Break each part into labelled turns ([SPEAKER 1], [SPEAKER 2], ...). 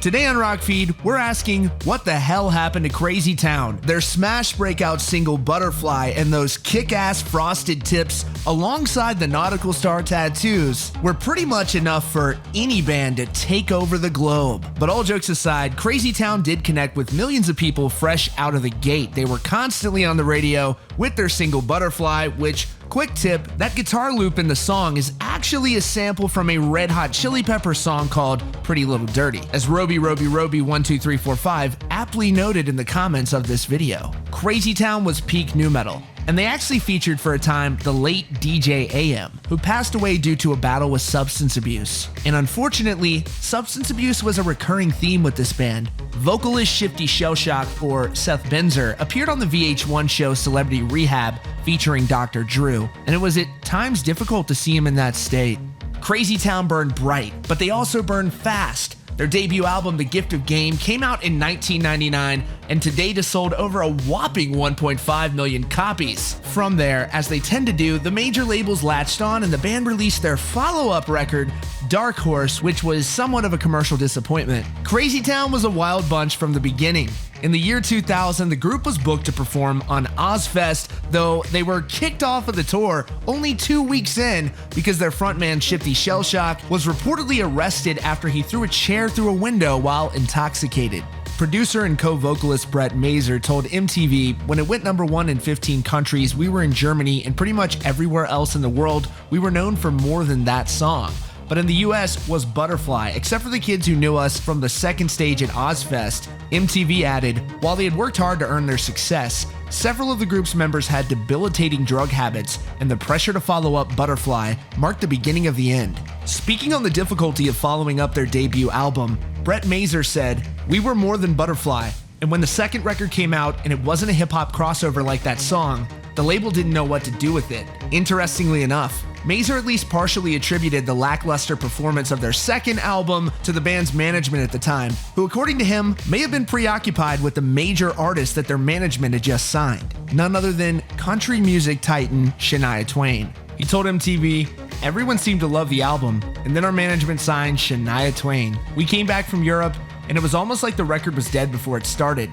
[SPEAKER 1] Today on Rock Feed, we're asking what the hell happened to Crazy Town? Their smash breakout single Butterfly and those kick-ass frosted tips alongside the nautical star tattoos were pretty much enough for any band to take over the globe. But all jokes aside, Crazy Town did connect with millions of people fresh out of the gate. They were constantly on the radio with their single Butterfly, which, quick tip, that guitar loop in the song is actually a sample from a Red Hot Chili Peppers song called Pretty Little Dirty, as Roby12345 aptly noted in the comments of this video. Crazy Town was peak nu metal, and they actually featured for a time the late DJ AM, who passed away due to a battle with substance abuse. And unfortunately, substance abuse was a recurring theme with this band. Vocalist Shifty Shellshock, or Seth Benzer, appeared on the VH1 show Celebrity Rehab featuring Dr. Drew, and it was at times difficult to see him in that state. Crazy Town burned bright, but they also burned fast. Their debut album, The Gift of Game, came out in 1999 and to date has sold over a whopping 1.5 million copies. From there, as they tend to do, the major labels latched on and the band released their follow-up record, Dark Horse, which was somewhat of a commercial disappointment. Crazy Town was a wild bunch from the beginning. In the year 2000, the group was booked to perform on Ozfest, though they were kicked off of the tour only 2 weeks in because their frontman Shifty Shellshock was reportedly arrested after he threw a chair through a window while intoxicated. Producer and co-vocalist Brett Mazer told MTV, "When it went #1 in 15 countries, we were in Germany, and pretty much everywhere else in the world, we were known for more than that song. But in the US was Butterfly, except for the kids who knew us from the second stage at Ozfest." MTV added, while they had worked hard to earn their success, several of the group's members had debilitating drug habits, and the pressure to follow up Butterfly marked the beginning of the end. Speaking on the difficulty of following up their debut album, Brett Mazer said, "We were more than Butterfly, and when the second record came out and it wasn't a hip-hop crossover like that song, the label didn't know what to do with it." Interestingly enough, Mazer at least partially attributed the lackluster performance of their second album to the band's management at the time, who according to him may have been preoccupied with the major artist that their management had just signed, none other than country music titan Shania Twain. He told MTV, "Everyone seemed to love the album, and then our management signed Shania Twain. We came back from Europe, and it was almost like the record was dead before it started."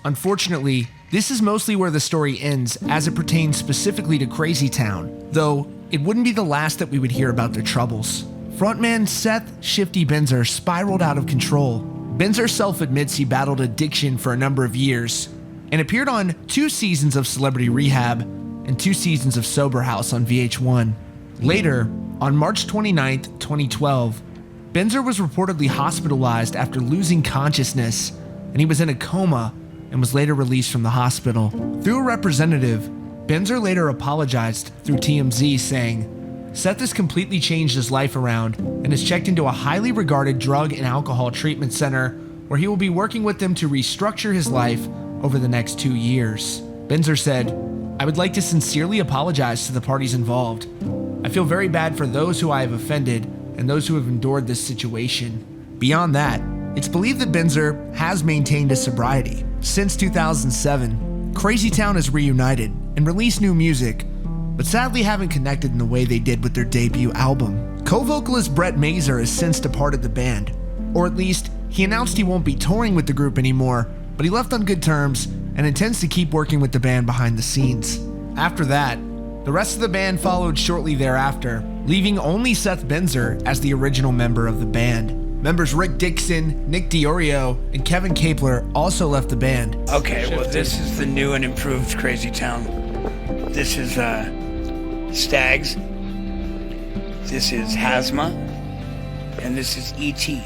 [SPEAKER 1] Unfortunately, this is mostly where the story ends as it pertains specifically to Crazy Town, though it wouldn't be the last that we would hear about their troubles. Frontman Seth "Shifty" Benzer spiraled out of control. Benzer self-admits he battled addiction for a number of years and appeared on 2 seasons of Celebrity Rehab and 2 seasons of Sober House on VH1. Later, on March 29, 2012, Benzer was reportedly hospitalized after losing consciousness, and he was in a coma and was later released from the hospital. Through a representative, Benzer later apologized through TMZ, saying, "Seth has completely changed his life around and is checked into a highly regarded drug and alcohol treatment center where he will be working with them to restructure his life over the next 2 years." Benzer said, "I would like to sincerely apologize to the parties involved. I feel very bad for those who I have offended and those who have endured this situation." Beyond that, it's believed that Benzer has maintained his sobriety. Since 2007, Crazy Town has reunited and released new music, but sadly haven't connected in the way they did with their debut album. Co-vocalist Brett Mazer has since departed the band, or at least he announced he won't be touring with the group anymore, but he left on good terms and intends to keep working with the band behind the scenes. After that, the rest of the band followed shortly thereafter, leaving only Seth Benzer as the original member of the band. Members Rick Dixon, Nick DiOrio, and Kevin Kapler also left the band.
[SPEAKER 2] Okay, well this is the new and improved Crazy Town. This is Stags. This is Hazma. And this is E.T.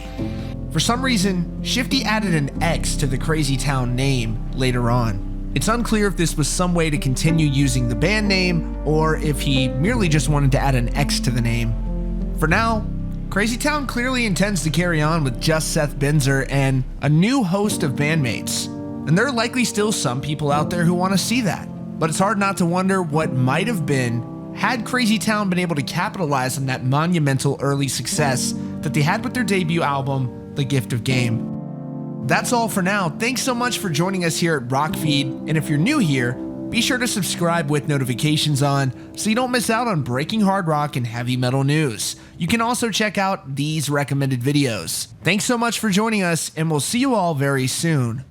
[SPEAKER 1] For some reason, Shifty added an X to the Crazy Town name later on. It's unclear if this was some way to continue using the band name or if he merely just wanted to add an X to the name. For now, Crazy Town clearly intends to carry on with just Seth Benzer and a new host of bandmates. And there are likely still some people out there who want to see that. But it's hard not to wonder what might have been had Crazy Town been able to capitalize on that monumental early success that they had with their debut album, The Gift of Game. That's all for now. Thanks so much for joining us here at Rock Feed. And if you're new here, Be sure to subscribe with notifications on so you don't miss out on breaking hard rock and heavy metal news. You can also check out these recommended videos. Thanks so much for joining us, and we'll see you all very soon.